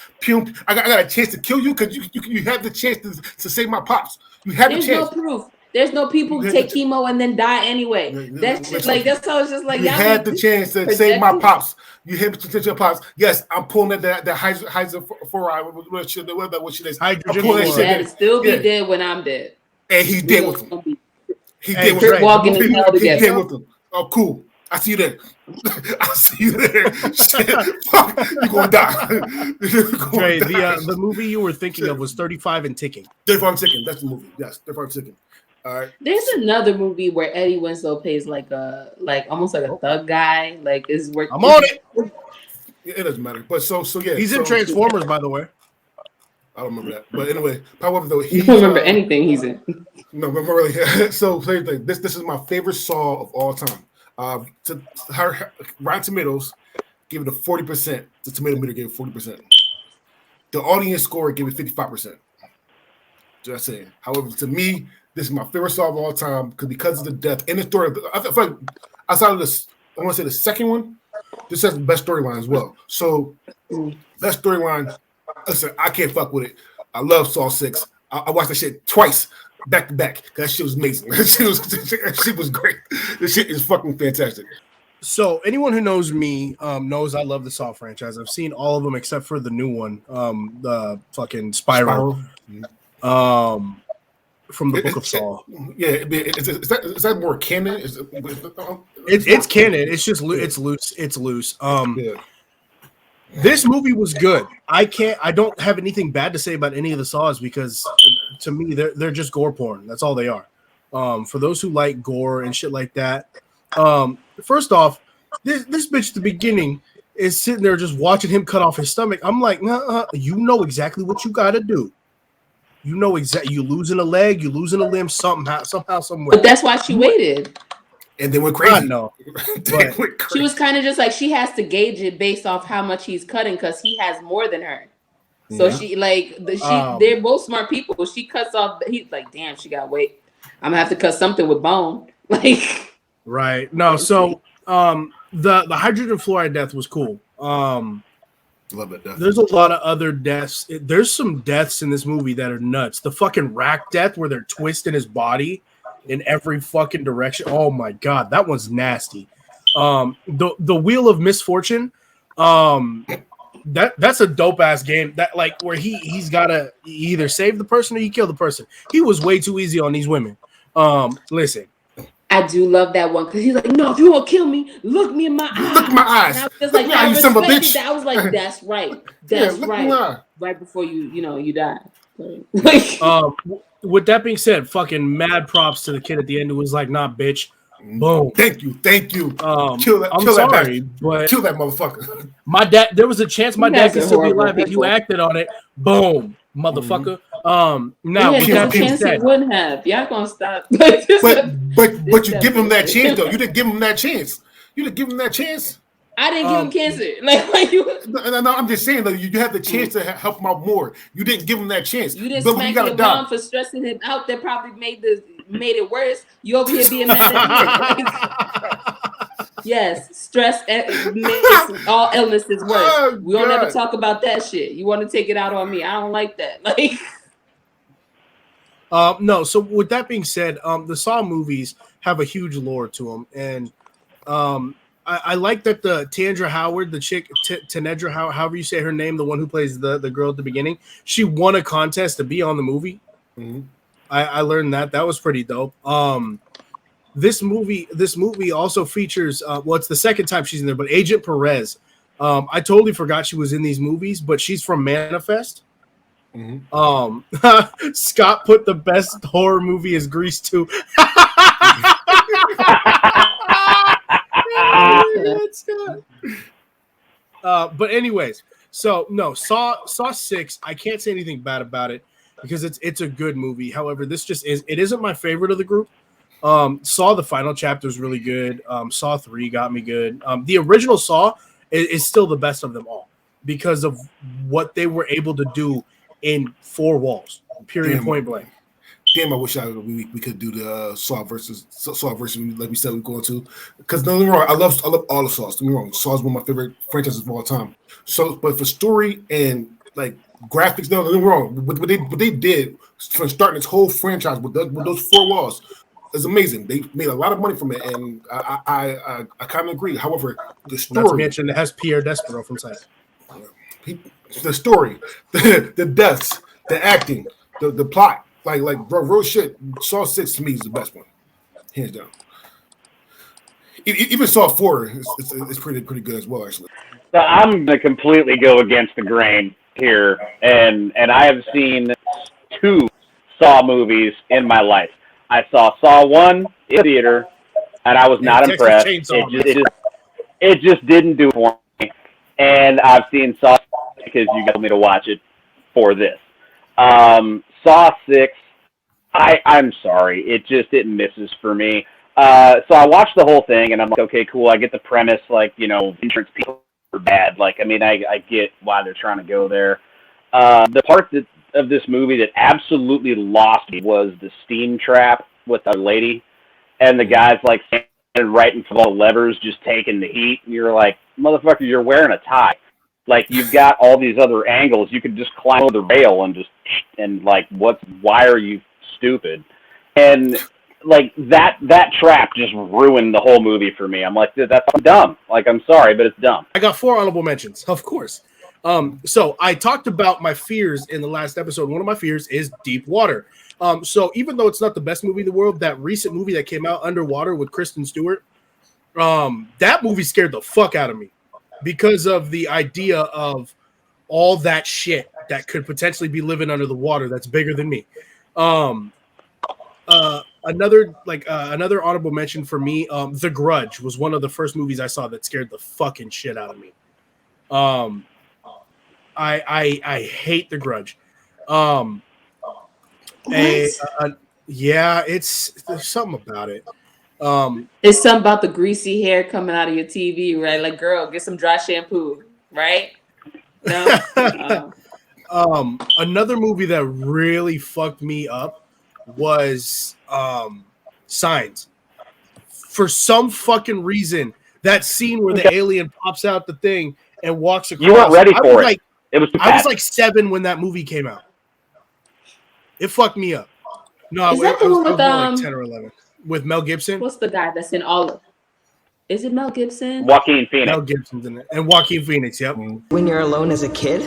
I got a chance to kill you because you have the chance to save my pops. You have the chance. There's no proof. There's no people who take chemo and then die anyway. That's how it's just like you had the chance to save my pops. You had the chance to save pops. Yes, I'm pulling that Heiser what shit is. Dad still be dead when I'm dead. And he's dead with him. He did with Crip walking in hell He together. did with them. Oh, cool. I see you there. I see you there. Shit. Fuck, you're gonna die. Dre, the movie you were thinking of was 35 and Ticking. 35 and Ticking. That's the movie. Yes, 35 and Ticking. All right. There's another movie where Eddie Winslow plays almost like a thug guy. Like is work. I'm on it. It doesn't matter. But so yeah. He's in Transformers, by the way. I don't remember that. But anyway, however, though You don't remember anything he's in. No, but really. So this is my favorite Saw of all time. To her Rotten Tomatoes gave it a 40%. The tomato meter gave it 40%. The audience score gave it 55%. Just saying. However, to me, this is my favorite Saw of all time because of the death and the story. I feel like outside of this, I want to say the second one, this has the best storyline as well. So that storyline, listen, I can't fuck with it. I love Saw 6. I watched that shit twice, back to back. That shit was amazing. That shit was great. This shit is fucking fantastic. So anyone who knows me knows I love the Saw franchise. I've seen all of them except for the new one, the fucking Spiral. From the Book of Saw. Yeah, is that more canon? It's canon. It's just it's loose. It's loose. Yeah. This movie was good. I don't have anything bad to say about any of the Saws because to me they're just gore porn. That's all they are. For those who like gore and shit like that. First off, this bitch at the beginning is sitting there just watching him cut off his stomach. I'm like, you know exactly what you gotta do. You know exactly. You losing a leg, you losing a limb, somehow, somewhere. But that's why she waited. And they went crazy. No, she was kind of just like she has to gauge it based off how much he's cutting because he has more than her. So she they're both smart people. She cuts off. He's like, damn, she got weight. I'm gonna have to cut something with bone. Like, right? No. So the hydrogen fluoride death was cool. Love that death. There's a lot of other deaths. There's some deaths in this movie that are nuts. The fucking rack death where they're twisting his body in every fucking direction. Oh my god, that one's nasty. The Wheel of Misfortune. That's a dope ass game. That like where he's gotta either save the person or you kill the person. He was way too easy on these women. Listen. I do love that one because he's like, no, if you won't kill me, look me in my eyes. Look in my eyes. And I was just like, I you son of a bitch. I was like, that's right. That's right. Right before you die. With that being said, fucking mad props to the kid at the end who was like, nah, bitch. Boom. Thank you. Kill that motherfucker. My dad, there was a chance my dad could still be alive if you acted on it. Boom, motherfucker. Now with that being said, it wouldn't have. Y'all gonna stop. but you give him that chance though. You didn't give him that chance. You didn't give him that chance. I didn't give him cancer. Like you. No, I'm just saying though. You had the chance to help him out more. You didn't give him that chance. You didn't smack your mom for stressing him out. That probably made it worse. You over here being mad at me. Yes, stress makes all illnesses worse. Oh, we don't ever talk about that shit. You want to take it out on me? I don't like that. Like. No. So with that being said, the Saw movies have a huge lore to them, and I like that the Tandra Howard, the chick, Tenedra, however you say her name, the one who plays the girl at the beginning, she won a contest to be on the movie. Mm-hmm. I learned that was pretty dope. This movie also features it's the second time she's in there, but Agent Perez. I totally forgot she was in these movies, but she's from Manifest. Mm-hmm. Scott put the best horror movie is Grease 2. But anyways, so no, Saw 6. I can't say anything bad about it because it's a good movie. However, this just isn't my favorite of the group. Saw the final chapter is really good. Saw 3 got me good. The original Saw is still the best of them all because of what they were able to do in 4 walls. Period. Point blank. Damn, I wish we could do the Saw versus like we said we're going to. Because don't get me wrong, I love all the Saws. Don't get me wrong, Saw is one of my favorite franchises of all time. So, but for story and like graphics, don't get me wrong. What they did from starting this whole franchise with those 4 walls is amazing. They made a lot of money from it, and I kind of agree. However, the story. Not to mention it has Pierre Despero from side. The story, the deaths, the acting, the plot. Like bro, real shit. Saw 6 to me is the best one. hands down. Even Saw 4 is pretty good as well, actually. So I'm going to completely go against the grain here, and I have seen 2 Saw movies in my life. I saw Saw 1 in the theater, and I was not impressed. It just didn't do it for me. And I've seen Saw 6 because you got me to watch it for this. Saw 6, I'm sorry, it misses for me. So I watched the whole thing, and I'm like, okay, cool. I get the premise, like, insurance people are bad. Like, I mean, I get why they're trying to go there. The part of this movie that absolutely lost me was the steam trap with the lady, and the guy's like standing right in front of the levers, just taking the heat. And you're like, motherfucker, you're wearing a tie. Like, you've got all these other angles. You could just climb over the rail and like, why are you stupid? And like that trap just ruined the whole movie for me. I'm like, that's dumb. Like, I'm sorry, but it's dumb. I got 4 honorable mentions, of course. So I talked about my fears in the last episode. One of my fears is deep water. So even though it's not the best movie in the world, that recent movie that came out, Underwater, with Kristen Stewart, that movie scared the fuck out of me because of the idea of all that shit that could potentially be living under the water that's bigger than me. Another honorable mention for me, The Grudge was one of the first movies I saw that scared the fucking shit out of me. I hate The Grudge. Yeah, there's something about it. It's something about the greasy hair coming out of your TV, right? Like, girl, get some dry shampoo, right? No. Another movie that really fucked me up was Signs. For some fucking reason, that scene where the alien pops out the thing and walks across. You weren't ready for it. I was like 7 when that movie came out. It fucked me up. No, I was like 10 or 11 with Mel Gibson. What's the guy that's in all of? Is it Mel Gibson? Joaquin Phoenix. Mel Gibson's in it, and Joaquin Phoenix. Yep. When you're alone as a kid,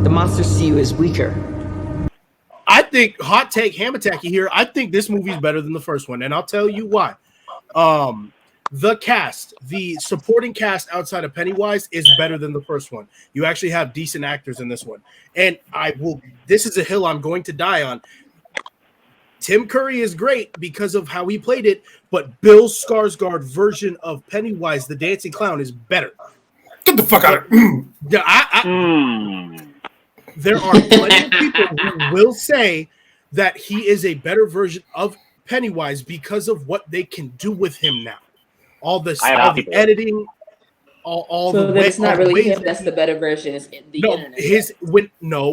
the monsters see you as weaker. I think hot take, ham attacky here. I think this movie's better than the first one, and I'll tell you why. The cast, the supporting cast outside of Pennywise is better than the first one. You actually have decent actors in this one. And this is a hill I'm going to die on. Tim Curry is great because of how he played it, but Bill Skarsgård version of Pennywise, the dancing clown, is better. Get the fuck out of here. There are plenty of people who will say that he is a better version of Pennywise because of what they can do with him now. All the editing, all so the then way, it's not really him. That's the better version. It's the internet.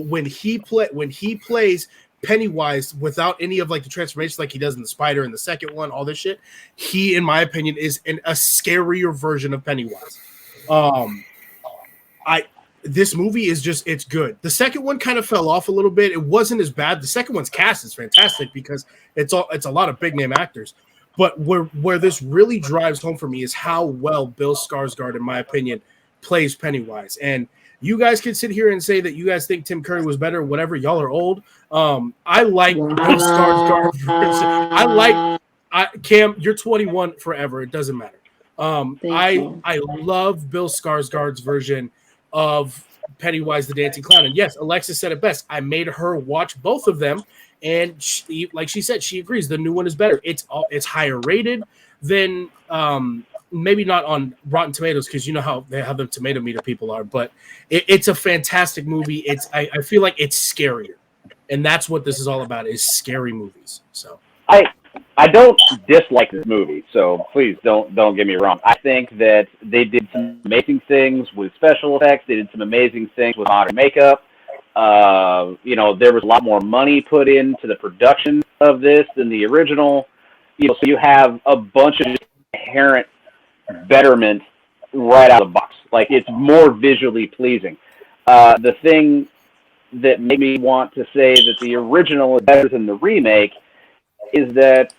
When he plays Pennywise without any of like the transformations like he does in the Spider and the second one, all this shit, he, in my opinion, is a scarier version of Pennywise. This movie is just, it's good. The second one kind of fell off a little bit. It wasn't as bad. The second one's cast is fantastic because it's a lot of big name actors. But where this really drives home for me is how well Bill Skarsgård, in my opinion, plays Pennywise. And you guys can sit here and say that you guys think Tim Curry was better, whatever. Y'all are old. I like Bill Skarsgård. Cam, you're 21 forever. It doesn't matter. I love Bill Skarsgård's version of Pennywise the Dancing Clown. And yes, Alexis said it best. I made her watch both of them. And she, like she said, she agrees. The new one is better. It's higher rated than maybe not on Rotten Tomatoes because you know how the tomato meter people are. But it's a fantastic movie. I feel like it's scarier, and that's what this is all about: is scary movies. So I don't dislike this movie. So please don't get me wrong. I think that they did some amazing things with special effects. They did some amazing things with modern makeup. There was a lot more money put into the production of this than the original. So you have a bunch of inherent betterment right out of the box. Like, it's more visually pleasing. The thing that made me want to say that the original is better than the remake is that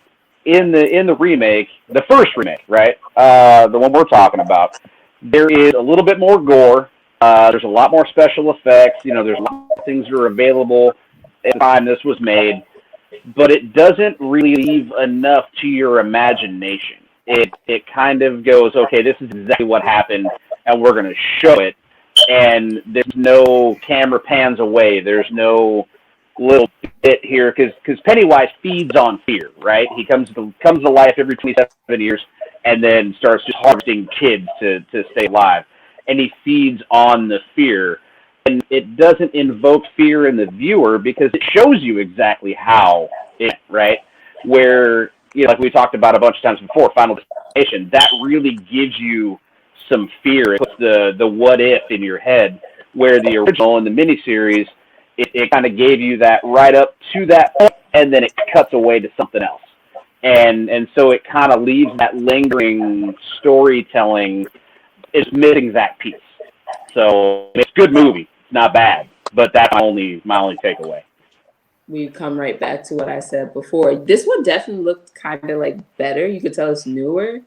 in the remake, the first remake, right, the one we're talking about, there is a little bit more gore. There's a lot more special effects. There's a lot of things that are available at the time this was made. but it doesn't really leave enough to your imagination. It kind of goes, okay, this is exactly what happened, and we're going to show it. And there's no camera pans away. There's no little bit here because Pennywise feeds on fear, right? He comes to life every 27 years and then starts just harvesting kids to stay alive. And he feeds on the fear. And it doesn't invoke fear in the viewer because it shows you exactly how it, right? Where, like we talked about a bunch of times before, Final Destination, that really gives you some fear. It puts the what if in your head, where the original in the miniseries, it kind of gave you that right up to that point, and then it cuts away to something else. And so it kind of leaves that lingering storytelling is missing that piece. So it's a good movie. It's not bad, but that's my only takeaway. We come right back to what I said before. This one definitely looked kind of like better. You could tell it's newer,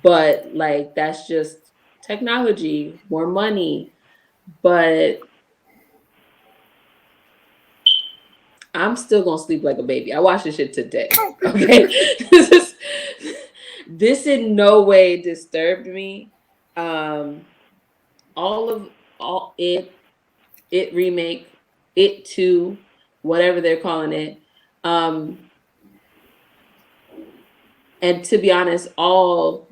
but like that's just technology, more money. But I'm still gonna sleep like a baby. I watched this shit today. Okay, this in no way disturbed me. All it remake, It 2, whatever they're calling it. And to be honest, all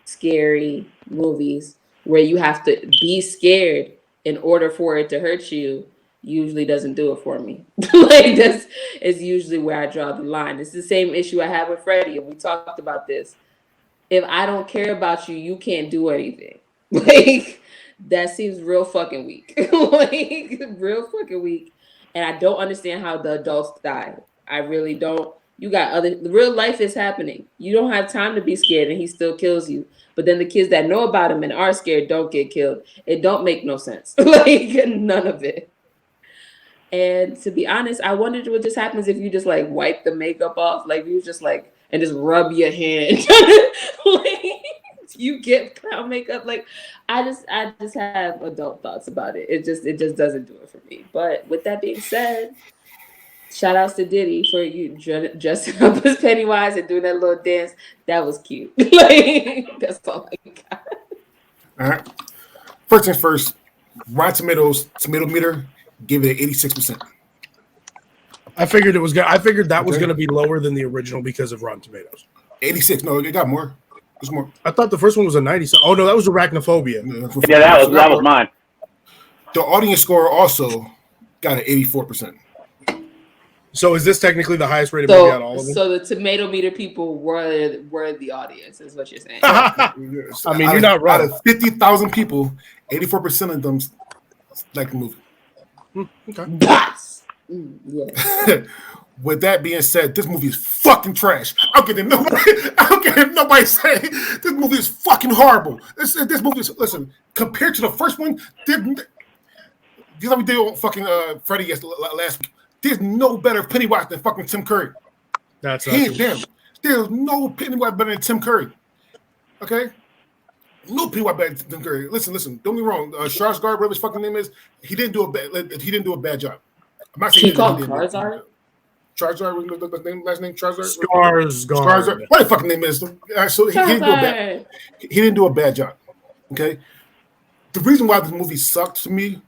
scary movies where you have to be scared in order for it to hurt you usually doesn't do it for me. Like this is usually where I draw the line. It's the same issue I have with Freddie, and we talked about this. If I don't care about you, you can't do anything. Like that seems real fucking weak. Like real fucking weak. And I don't understand how the adults die. I really don't. You got the real life is happening. You don't have time to be scared and he still kills you. But then the kids that know about him and are scared don't get killed. It don't make no sense. Like none of it. And to be honest, I wondered what just happens if you just like wipe the makeup off. Like you just like and just rub your hand. Like you get clown makeup. Like I just have adult thoughts about it. It just doesn't do it for me. But with that being said, shout outs to Diddy for you dressing up as Pennywise and doing that little dance. That was cute. Like that's all I got. All right. First things first, Rotten Tomatoes tomato meter gave it 86%. I figured that was going to be lower than the original because of Rotten Tomatoes. 86. No, it got more. There's more. I thought the first one was a 90. Oh no, that was Arachnophobia. Yeah, that was mine. The audience score also got an 84%. So is this technically the highest rated movie out of all of them? So the tomato meter people were the audience, is what you're saying. I mean, you're not wrong. Out of 50,000 people, 84% of them like the movie. Okay. Yes. Yeah. With that being said, this movie is fucking trash. I don't care if nobody say this movie is fucking horrible. This movie is, listen, compared to the first one, just like we did on fucking Freddie last week. There's no better Pennywise than fucking Tim Curry. That's hands down. There's no Pennywise better than Tim Curry. Okay? No Pennywise better than Tim Curry. Listen. Don't get me wrong. Skarsgård, whatever his fucking name is, he didn't do a bad job. I'm not saying he called Charizard. Charizard, last name Charizard. Skarsgård. What the fucking name is? So he didn't do a bad job. Okay. The reason why this movie sucked to me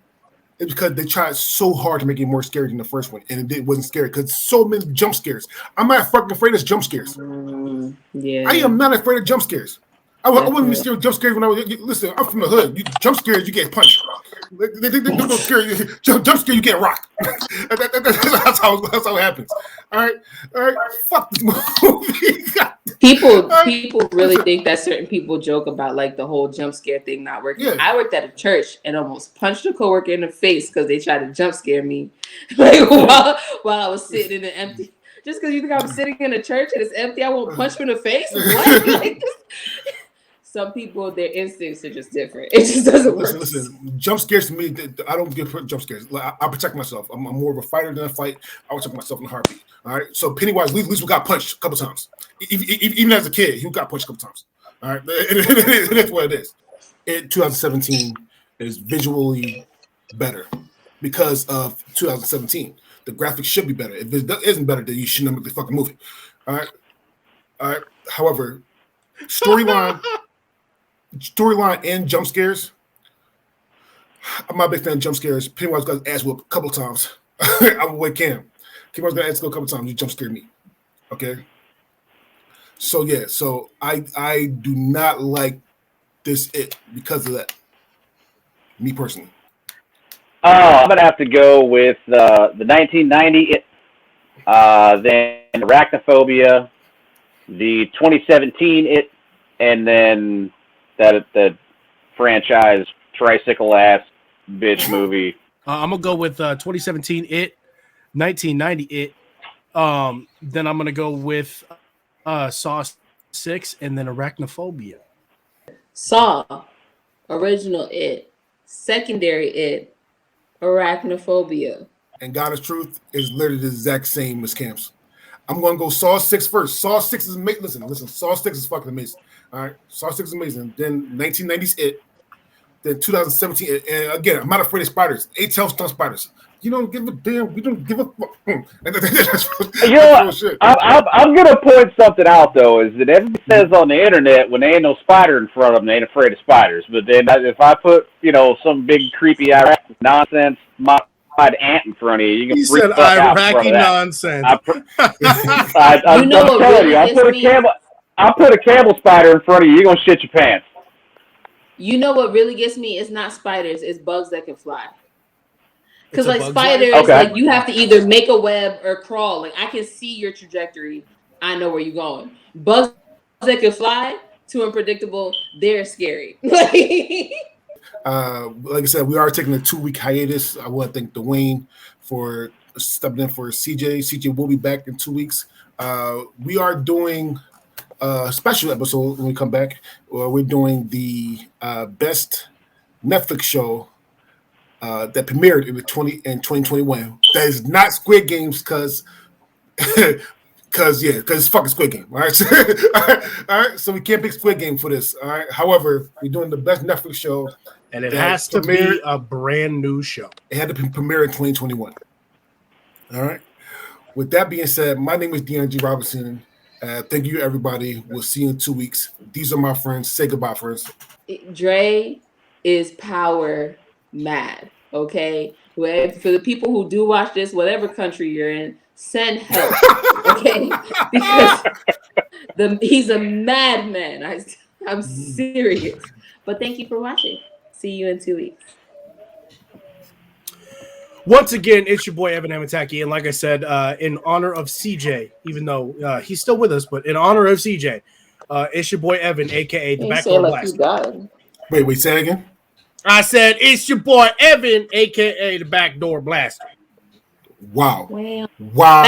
is because they tried so hard to make it more scary than the first one, and it wasn't scary because so many jump scares. I'm not fucking afraid of jump scares. Yeah, I am not afraid of jump scares. I wasn't be scared of jump scares when I was. Listen, I'm from the hood. Jump scares, you get punched. They don't scare you. Jump scare, you get rocked. That's how it happens. All right. Fuck this movie. People really think that certain people joke about like the whole jump scare thing not working. Yeah. I worked at a church and almost punched a coworker in the face because they tried to jump scare me, like while I was sitting in an empty. Just because you think I'm sitting in a church and it's empty, I won't punch you in the face. What? Like, some people, their instincts are just different. It just doesn't work. Listen, jump scares to me, I don't get jump scares. I protect myself. I'm more of a fighter than a fight. I will protect myself in a heartbeat. All right. So Pennywise, at least we got punched a couple times. Even as a kid, he got punched a couple times. All right. It is what it is. 2017 is visually better because of 2017. The graphics should be better. If it isn't better, then you shouldn't make the fucking movie. All right. However, storyline and jump scares. I'm not a big fan of jump scares. Pennywise got his ass whooped a couple times. I'm with Cam. Pennywise got his ass whooped a couple times. You jump scared me. Okay. So yeah. So I do not like this because of that. Me personally. I'm gonna have to go with the 1990 then Arachnophobia, the 2017 and then that franchise tricycle ass bitch movie. I'm gonna go with 2017 1990 then I'm gonna go with Saw 6 and then Arachnophobia. Saw, original secondary Arachnophobia. And God is Truth is literally the exact same as Camp's. I'm going to go Saw 6 first. Saw 6 is amazing. Listen, Saw 6 is fucking amazing. All right, Saw 6 is amazing. Then 1990s Then 2017 and again, I'm not afraid of spiders. 8-tailed stunt spiders. You don't give a damn. We don't give a fuck. I'm gonna point something out though. Is that everybody says on the internet when there ain't no spider in front of them, they ain't afraid of spiders. But then if I put some big creepy Iraqi nonsense modified ant in front of you, you can He freak said the fuck out in front Iraqi of that. nonsense. I'm telling you, I put a camel spider in front of you, you're gonna shit your pants. You know what really gets me? It's not spiders, it's bugs that can fly. Because like bug spiders, okay. like you have to either make a web or crawl. Like I can see your trajectory. I know where you're going. Bugs that can fly, too unpredictable. They're scary. Like I said, we are taking a 2-week hiatus. I want to thank Dwayne for stepping in for CJ. CJ will be back in 2 weeks. We are doing a special episode when we come back. We're doing the best Netflix show that premiered in 2021. That is not Squid Games because it's fucking Squid Game. All right? All right, so we can't pick Squid Game for this. All right. However, we're doing the best Netflix show, and it has to be a brand new show. It had to premiere in 2021. All right. With that being said, my name is Deon G. Robinson. Thank you, everybody. We'll see you in 2 weeks. These are my friends. Say goodbye, friends. Dre is power mad. Okay, for the people who do watch this, whatever country you're in, send help. Okay, because he's a madman. I'm serious. But thank you for watching. See you in 2 weeks. Once again, it's your boy Evan Amataki, and like I said, in honor of CJ, even though he's still with us, but in honor of CJ, it's your boy Evan, aka the Backdoor Blaster. Wait, say it again. I said it's your boy Evan, aka the Backdoor Blaster. Wow. Wow.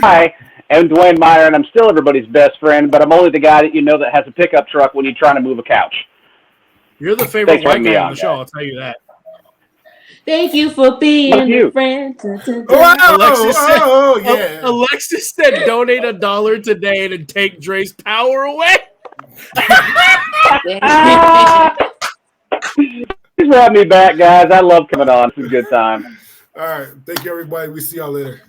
Hi, I'm Dwayne Meyer, and I'm still everybody's best friend, but I'm only the guy that you know that has a pickup truck when you're trying to move a couch. You're the favorite white guy on the show, I'll tell you that. Thank you for being a friend. Alexis said donate $1 today to take Dre's power away. Thanks for having me back, guys. I love coming on. It's a good time. All right. Thank you, everybody. We see y'all later.